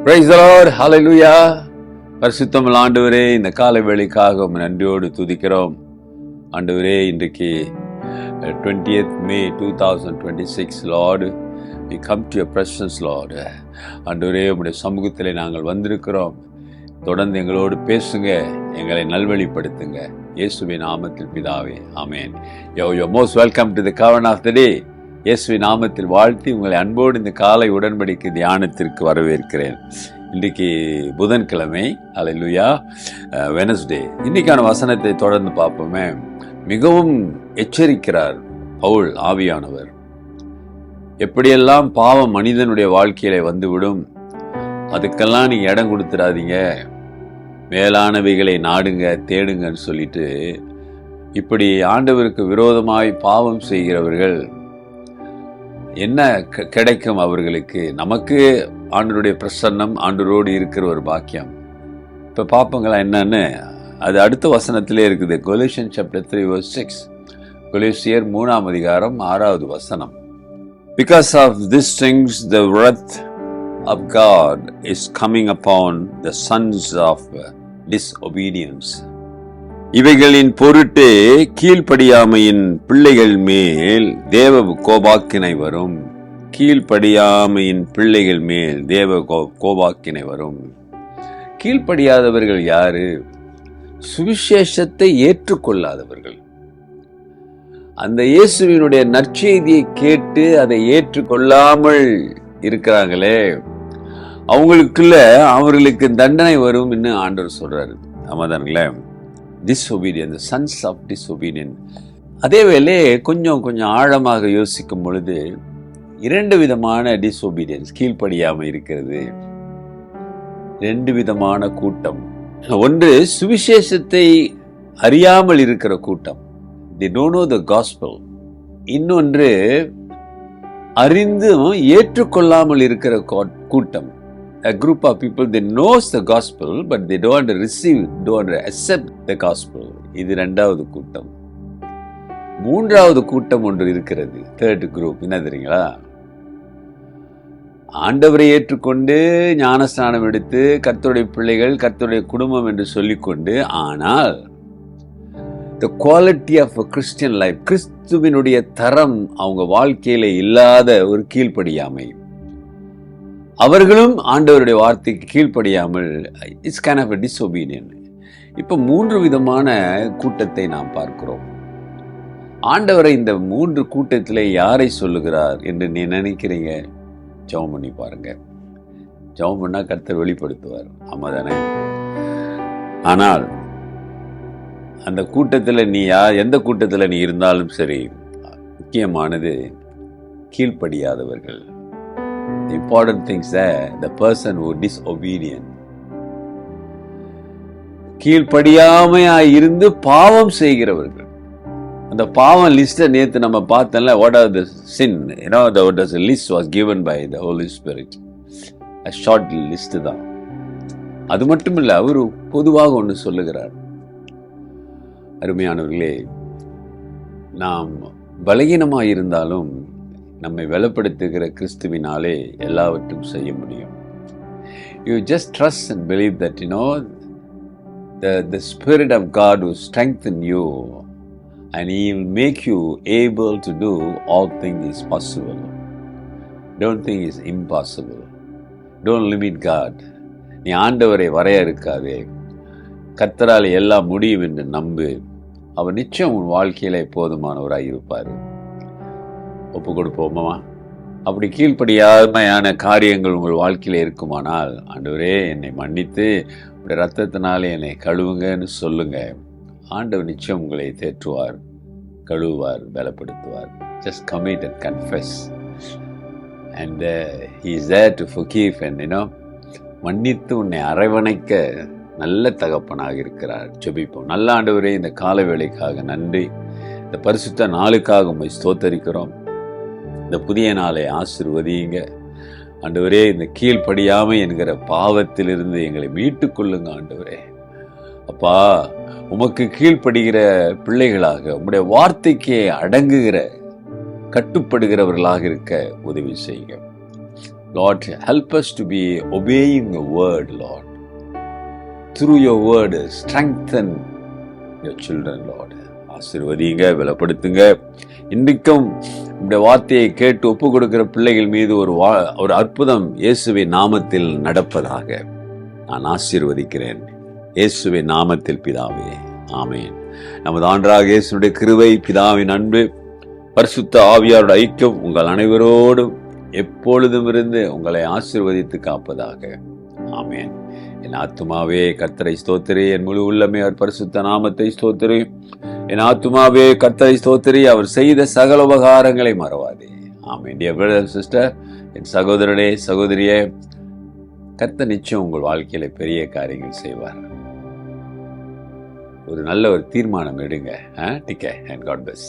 Praise the Lord. Hallelujah. பரிசுத்தமுள்ள ஆண்டவரே, இந்த காலை வேளைக்காக உம்மை நன்றியோடு துதிக்கிறோம். ஆண்டவரே, இன்றைக்கு 20th May 2026, Lord, we come to your presence, Lord. ஆண்டவரே, உம்முடைய சமூகத்திலே நாங்கள் வந்திருக்கிறோம். தொடர்ந்து எங்களோடு பேசுங்க, எங்களை நல்வழிப்படுத்துங்க. இயேசுவின் நாமத்தில் பிதாவே, ஆமென். You're most welcome to the Covenant of the Day. இயேசுவின் நாமத்தில் வாழ்த்தி உங்களை அன்போடு இந்த காலை உடன்படிக்கை தியானத்திற்கு வரவேற்கிறேன். இன்றைக்கு புதன்கிழமை, அல்லேலூயா, வெனஸ்டே. இன்னைக்கான வசனத்தை தொடர்ந்து பார்ப்போமே. மிகவும் எச்சரிக்கிறார் பவுல் ஆவியானவர். எப்படியெல்லாம் பாவம் மனிதனுடைய வாழ்க்கையில வந்துவிடும், அதுக்கெல்லாம் நீங்க இடம் கொடுத்துடாதீங்க, மேலானவைகளை நாடுங்க, தேடுங்கன்னு சொல்லிட்டு, இப்படி ஆண்டவருக்கு விரோதமாய் பாவம் செய்கிறவர்கள் என்ன கிடைக்கும் அவர்களுக்கு? நமக்கு ஆண்டவருடைய பிரசன்னம், ஆண்டவரோடு இருக்கிற ஒரு பாக்கியம். இப்போ பார்ப்போங்களா என்னன்னு? அது அடுத்த வசனத்திலே இருக்குது. Colossians chapter 3 verse 6. கொலோசியர் 3ஆம் அதிகாரம் 6வது வசனம். Because of these things the wrath of God is coming upon the sons of disobedience. இவைகளின் பொருட்டே கீழ்ப்படியாமையின் பிள்ளைகள் மேல் தேவ கோபாக்கினை வரும். கீழ்ப்படியாமையின் பிள்ளைகள் மேல் தேவ கோபாக்கினை வரும். கீழ்ப்படியாதவர்கள் யாரு? சுவிசேஷத்தை ஏற்றுக்கொள்ளாதவர்கள். அந்த இயேசுவினுடைய நற்செய்தியை கேட்டு அதை ஏற்றுக்கொள்ளாமல் இருக்கிறாங்களே, அவர்களுக்கு தண்டனை வரும் இன்னும் ஆண்டவர் சொல்றாரு. ஆமாதானுங்களே? disobedient, the sons of disobedient. அதே வேளை கொஞ்சம் ஆழமாக யோசிக்கும் பொழுது இரண்டு விதமான disobedience, கீழ்ப்படியாம இருக்கிறது. ரெண்டு விதமான கூட்டம். ஒன்று சுவிசேஷத்தை அறியாமல் இருக்கிற கூட்டம், they don't know the gospel. இன்னொன்று அறிந்தும் ஏற்றுக்கொள்ளாமல் இருக்கிற கூட்டம். A group of people, they knows the gospel but they don't accept the gospel. இது இரண்டாவது கூட்டம். மூன்றாவது கூட்டம் ஒன்று இருக்கிறது, third group. என்ன தெரியுங்களா? ஆண்டவரை ஏற்றுக்கொண்டு ஞானஸ்நானம் எடுத்து கர்த்தருடைய பிள்ளைகள், கர்த்தருடைய குடும்பம் என்று சொல்லிக்கொண்டு, ஆனால் the quality of a Christian life, கிறிஸ்துவினுடைய தரம் அவங்க வாழ்க்கையில இல்லாத ஒரு கீழ்ப்படியாமை. அவர்களும் ஆண்டவருடைய வார்த்தைக்கு கீழ்ப்படியாமல், it's kind of a disobedient. இப்போ மூன்று விதமான கூட்டத்தை நாம் பார்க்கிறோம். ஆண்டவரை இந்த மூன்று கூட்டத்திலே யாரை சொல்லுகிறார் என்று நீ நினைக்கிறீங்க? ஜெபம் பண்ணி பாருங்க. ஜெபம் பண்ணா கர்த்தர் வெளிப்படுத்துவார். ஆமாதானே? ஆனால் அந்த கூட்டத்தில் நீ எந்த கூட்டத்தில் நீ இருந்தாலும் சரி, முக்கியமானது கீழ்ப்படியாதவர்கள். The important things are the person who is disobedient. கீழ்ப்படியாமையாய் இருந்து பாவம் செய்கிறவர்கள். அந்த பாவம் லிஸ்ட நேத்து நம்ம பார்த்தோம்ல, what are the sin, the list was given by the Holy Spirit. a short list தான். அது மட்டும் இல்ல, அவர் பொதுவாக ஒன்று சொல்லுகிறார். அருமையானவர்களே, நாம் பலகீனமாய் இருந்தாலும் நம்மை பலப்படுத்துகிற கிறிஸ்துவினாலே எல்லாவற்றும் செய்ய முடியும். You just trust and believe that the Spirit of God will strengthen you and He will make you able to do all things is possible. Don't think it's impossible. Don't limit God. நீ ஆண்டவரை வரையறுக்காதே. கர்த்தரால் எல்லாம் முடியும் என்று நம்பு. அவர் நிச்சயம் உன் வாழ்க்கையில போதுமானவராய் இருப்பார். ஒப்பு கொடுப்போமா? அப்படி கீழ்ப்படியாமையான காரியங்கள் உங்கள் வாழ்க்கையில இருக்குமானால், ஆண்டவரே என்னை மன்னித்து உடைய ரத்தத்தினாலே என்னை கழுவுங்கன்னு சொல்லுங்க. ஆண்டவர் நிச்சயம் உங்களை தேற்றுவார், கழுவுவார், பலப்படுத்துவார். Just commit and confess and he is there to forgive and மன்னித்து உன்னை அரவணைக்க நல்ல தகப்பனாக இருக்கிறார். ஜெபிப்போம். நல்ல ஆண்டவரே, இந்த கால வேளைக்காக நன்றி. இந்த பரிசுத்த நாளுக்காக உம்மை ஸ்தோத்தரிக்கிறோம். இந்த புதிய நாளை ஆசீர்வதியுங்க ஆண்டவரே. இந்த கீழ்ப்படியாமை என்கிற பாவத்திலிருந்து எங்களை மீட்டுக் கொள்ளுங்க ஆண்டவரே. அப்பா, உமக்கு கீழ்ப்படுகிற பிள்ளைகளாக, உம்முடைய வார்த்தைக்கு அடங்குகிற, கட்டுப்படுகிறவர்களாக இருக்க உதவி செய்யுங்க. Lord, help us to be obeying your word, Lord. Through your word, strengthen your children, Lord. ஆசீர்வதிங்க, பலப்படுத்துங்க. இன்றைக்கும் இந்த வார்த்தையை கேட்டு ஒப்பு கொடுக்கிற பிள்ளைகள் மீது ஒரு அற்புதம் இயேசுவின் நாமத்தில் நடப்பதாக நான் ஆசீர்வதிக்கிறேன். இயேசுவின் நாமத்தில் பிதாவே, ஆமென். நமது ஆண்டவராகிய இயேசுவுடைய கிருபை, பிதாவின் அன்பு, பரிசுத்த ஆவியாருடைய ஐக்கியம் உங்கள் அனைவரோடும் எப்பொழுதும் இருந்து உங்களை ஆசீர்வதித்து காப்பதாக. ஆமென். என் ஆத்துமாவே கர்த்தரை ஸ்தோத்திரி, என் முழு உள்ளமே அவர் பரிசுத்த நாமத்தை ஸ்தோத்திரி. என் ஆத்துமாவே கர்த்தரை ஸ்தோத்திரி, அவர் செய்த சகல உபகாரங்களை மறவாதே. ஆமென். டியர் பிரதர் அண்ட் சிஸ்டர், என் சகோதரனே சகோதரியே, கர்த்தர் நிச்சயம் உங்கள் வாழ்க்கையில பெரிய காரியங்கள் செய்வார். ஒரு நல்ல ஒரு தீர்மானம் எடுங்க. டிகே அண்ட் காட் பிளஸ்.